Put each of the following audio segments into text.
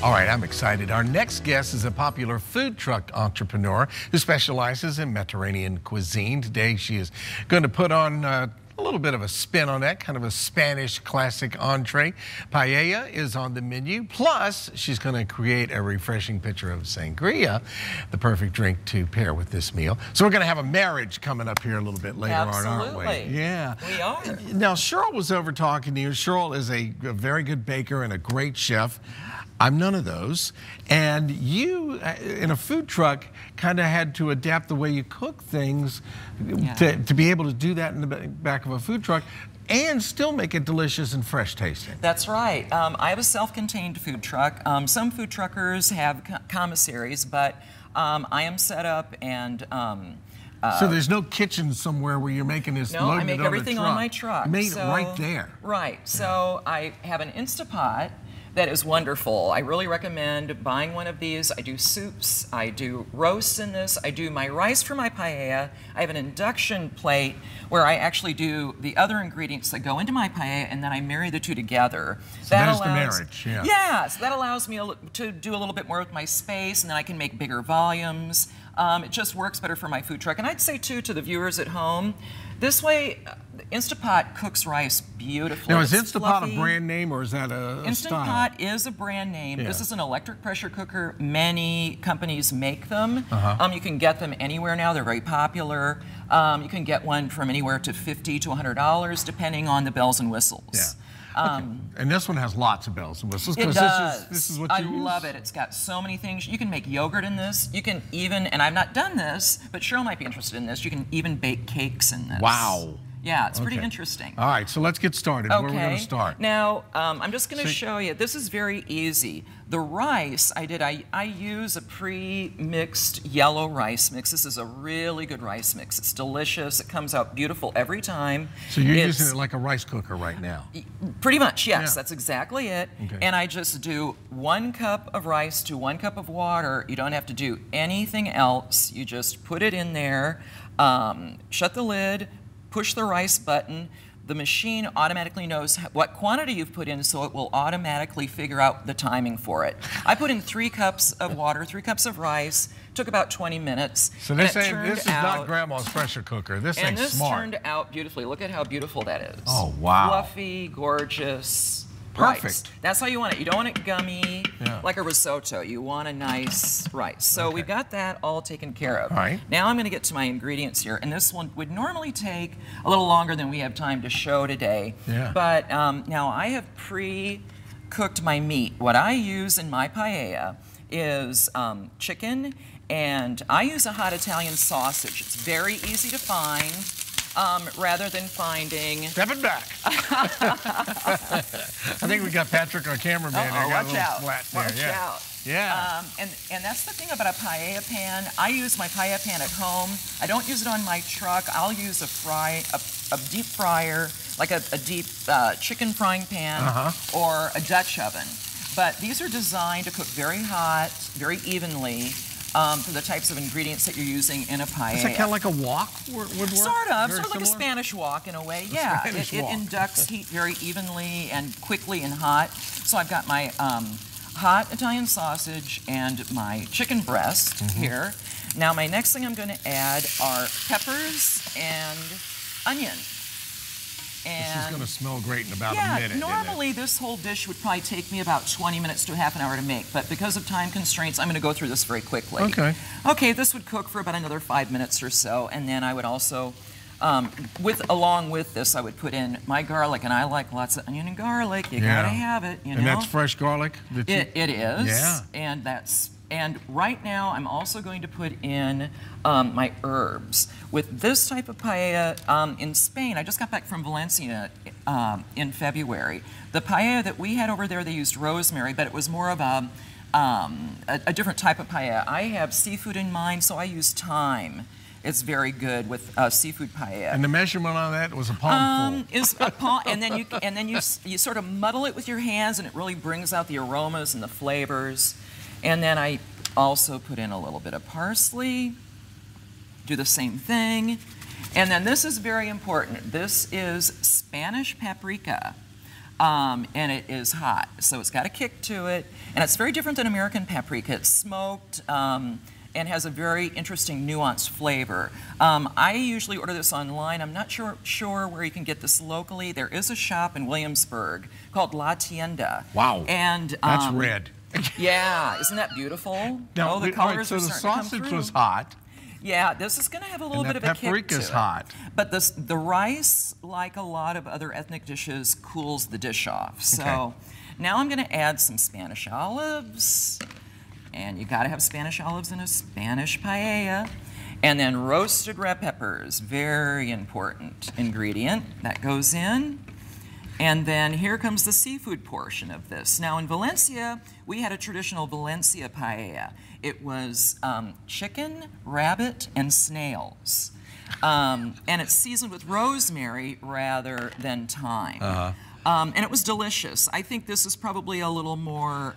All right, I'm excited. Our next guest is a popular food truck entrepreneur who specializes in Mediterranean cuisine. Today, she is going to put on a little bit of a spin on that, kind of a Spanish classic entree. Paella is on the menu. Plus, she's going to create a refreshing pitcher of sangria, the perfect drink to pair with this meal. So we're going to have a marriage coming up here a little bit later on, aren't we? Yeah. We are. Now, Cheryl was over talking to you. Cheryl is a very good baker and a great chef. I'm none of those. And you, in a food truck, kind of had to adapt the way you cook things to be able to do that in the back of a food truck and still make it delicious and fresh tasting. That's right. I have a self-contained food truck. Some food truckers have commissaries, but I am set up and so there's no kitchen somewhere where you're making this. No, I make everything on my truck. You made it right there. Right. So I have an Instapot that is wonderful. I really recommend buying one of these. I do soups, I do roasts in this, I do my rice for my paella. I have an induction plate where I actually do the other ingredients that go into my paella, and then I marry the two together. So that is the marriage, yeah. Yeah, so that allows me to do a little bit more with my space, and then I can make bigger volumes. It just works better for my food truck. And I'd say, too, to the viewers at home, this way, Instapot cooks rice beautifully. Now, is Instapot a brand name or is that a style? Instapot is a brand name. Yeah. This is an electric pressure cooker. Many companies make them. You can get them anywhere now. They're very popular. You can get one from anywhere to $50 to $100, depending on the bells and whistles. Yeah. Okay. And this one has lots of bells and whistles. It does. This is what you use? I love it. It's got so many things. You can make yogurt in this. You can even, and I've not done this, but Cheryl might be interested in this, you can even bake cakes in this. Wow. Yeah, it's pretty interesting. All right, so let's get started. Okay. Where are we going to start? Now, I'm just going to show you. This is very easy. The rice I use a pre-mixed yellow rice mix. This is a really good rice mix. It's delicious. It comes out beautiful every time. So you're using it like a rice cooker right now? Pretty much, yes. Yeah. That's exactly it. Okay. And I just do 1 cup of rice to 1 cup of water. You don't have to do anything else. You just put it in there, shut the lid, push the rice button. The machine automatically knows what quantity you've put in, so it will automatically figure out the timing for it. I put in 3 cups of water, 3 cups of rice, took about 20 minutes. So this is not Grandma's pressure cooker. This thing's smart. And this turned out beautifully. Look at how beautiful that is. Oh, wow. Fluffy, gorgeous. Perfect. Rice. That's how you want it. You don't want it gummy like a risotto. You want a nice rice. So we've got that all taken care of. All right. Now I'm going to get to my ingredients here. And this one would normally take a little longer than we have time to show today. Yeah. But now I have pre-cooked my meat. What I use in my paella is chicken, and I use a hot Italian sausage. It's very easy to find. Rather than finding... Step it back. I think we got Patrick, our cameraman. Watch out. Watch out. Yeah. And that's the thing about a paella pan. I use my paella pan at home. I don't use it on my truck. I'll use a deep fryer, like a deep chicken frying pan or a Dutch oven. But these are designed to cook very hot, very evenly. For the types of ingredients that you're using in a paella. Is that kind of like a wok would work? Sort of like a Spanish wok in a way, yeah. It inducts heat very evenly and quickly and hot. So I've got my hot Italian sausage and my chicken breast here. Now my next thing I'm going to add are peppers and onion. This is going to smell great in about a minute. Normally this whole dish would probably take me about 20 minutes to half an hour to make, but because of time constraints, I'm going to go through this very quickly. Okay. Okay, this would cook for about another 5 minutes or so, and then I would also, along with this, I would put in my garlic, and I like lots of onion and garlic. You gotta have it, you know. And that's fresh garlic? It is. Yeah. And right now, I'm also going to put in my herbs. With this type of paella in Spain, I just got back from Valencia in February. The paella that we had over there, they used rosemary, but it was more of a different type of paella. I have seafood in mind, so I use thyme. It's very good with seafood paella. And the measurement on that was a palmful. Is a palm, and then you sort of muddle it with your hands, and it really brings out the aromas and the flavors. And then I also put in a little bit of parsley. Do the same thing. And then this is very important. This is Spanish paprika. and it is hot. So it's got a kick to it, and it's very different than American paprika. It's smoked and has a very interesting nuanced flavor. I usually order this online. I'm not sure where you can get this locally. There is a shop in Williamsburg called La Tienda. Wow, and that's red. Yeah, isn't that beautiful? Now, the colors so are the starting to come sausage through. was hot. Yeah, this is going to have a little bit of a kick to it. Paprika's hot. But the rice, like a lot of other ethnic dishes, cools the dish off. So now I'm going to add some Spanish olives. And you got to have Spanish olives in a Spanish paella. And then roasted red peppers, very important ingredient. That goes in. And then here comes the seafood portion of this. Now in Valencia, we had a traditional Valencia paella. It was chicken, rabbit, and snails. And it's seasoned with rosemary rather than thyme. And it was delicious. I think this is probably a little more,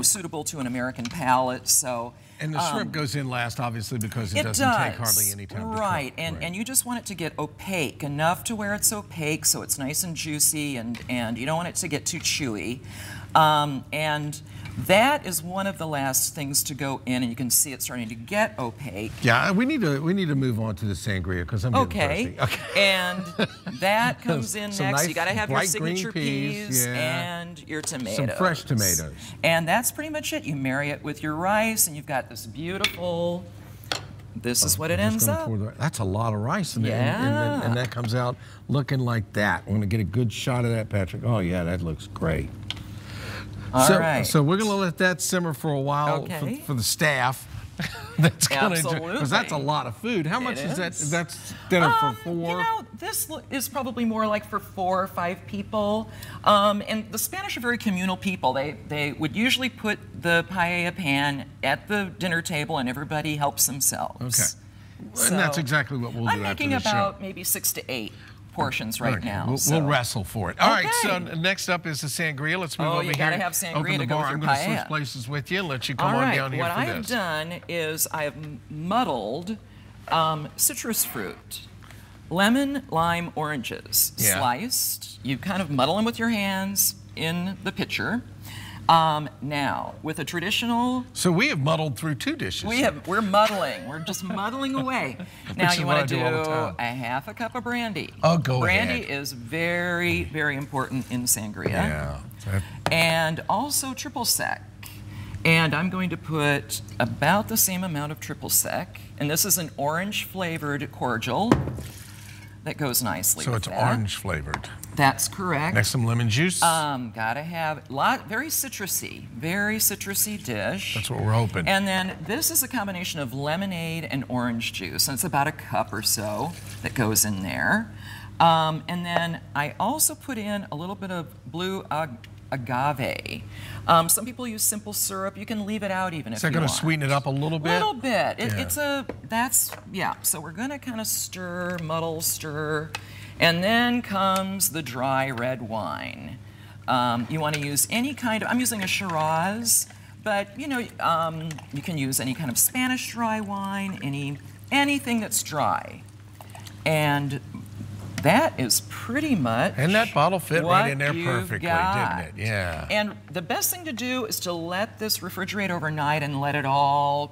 suitable to an American palate. So. And the shrimp goes in last, obviously, because it doesn't take hardly any time to cook. Right, and you just want it to get opaque, enough to where it's opaque so it's nice and juicy, and you don't want it to get too chewy. And that is one of the last things to go in, and you can see it starting to get opaque. Yeah, we need to move on to the sangria because I'm getting thirsty. Okay. And that comes in next. Nice, you got to have your signature green peas and your tomatoes. Some fresh tomatoes. And that's pretty much it. You marry it with your rice, and you've got this beautiful. This is what it ends up. That's a lot of rice, and that comes out looking like that. I'm going to get a good shot of that, Patrick. Oh yeah, that looks great. All right. So we're going to let that simmer for a while for the staff. That's going to enjoy, because that's a lot of food. How much is that? That's dinner for 4? You know, this is probably more like for 4 or 5 people. And the Spanish are very communal people. They would usually put the paella pan at the dinner table, and everybody helps themselves. Okay. So and that's exactly what we'll do I'm after making the about show. maybe 6 to 8 portions right now. We'll wrestle for it. All right, so next up is the sangria. Let's move over here. You gotta have sangria Open the to go bar. with I'm your going to paella. switch places with you and let you come on down here what for I this. have done is I have muddled citrus fruit, lemon, lime, oranges, sliced. You kind of muddle them with your hands in the pitcher. Now, with a traditional... So we have muddled through 2 dishes. We're muddling. We're just muddling away. Now you want to do a half a cup of brandy. Oh, go ahead. Brandy is very, very important in sangria. Yeah. And also triple sec. And I'm going to put about the same amount of triple sec. And this is an orange flavored cordial that goes nicely with that. So it's orange flavored. That's correct. Next, some lemon juice. Gotta have very citrusy dish. That's what we're hoping. And then this is a combination of lemonade and orange juice, and it's about a cup or so that goes in there. And then I also put in a little bit of blue agave. Some people use simple syrup. You can leave it out even if you want. Is that going to sweeten it up a little bit? A little bit. So we're going to kind of stir, muddle, stir. And then comes the dry red wine. You want to use any kind of, I'm using a Shiraz, but you know, you can use any kind of Spanish dry wine, anything that's dry. And that is pretty much. And that bottle fit right in there perfectly, got. didn't it? Yeah. And the best thing to do is to let this refrigerate overnight and let it all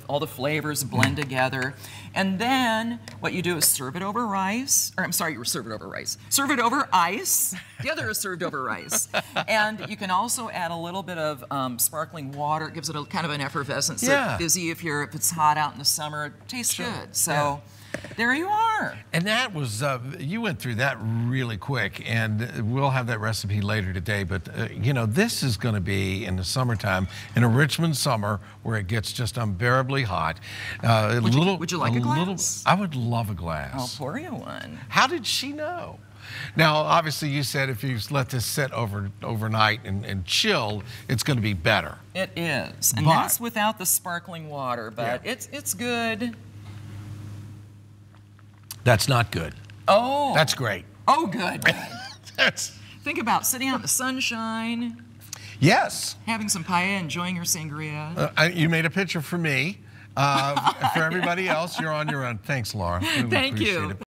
all the flavors blend together. And then what you do is serve it over rice, or I'm sorry, you serve it over rice. Serve it over ice. The other is served over rice. And you can also add a little bit of sparkling water. It gives it a kind of an effervescence. Yeah. Fizzy if it's hot out in the summer. It tastes good. So. There you are. And that was, you went through that really quick, and we'll have that recipe later today, but you know, this is going to be in the summertime, in a Richmond summer where it gets just unbearably hot. Would you like a glass? I would love a glass. I'll pour you one. How did she know? Now, obviously, you said if you let this sit overnight and chill, it's going to be better. It is, and that's without the sparkling water, but it's good. That's not good. Oh. That's great. Oh, good. Think about sitting out in the sunshine. Yes. Having some paella, enjoying your sangria. You made a picture for me. For everybody else, you're on your own. Thanks, Laura. Thank you.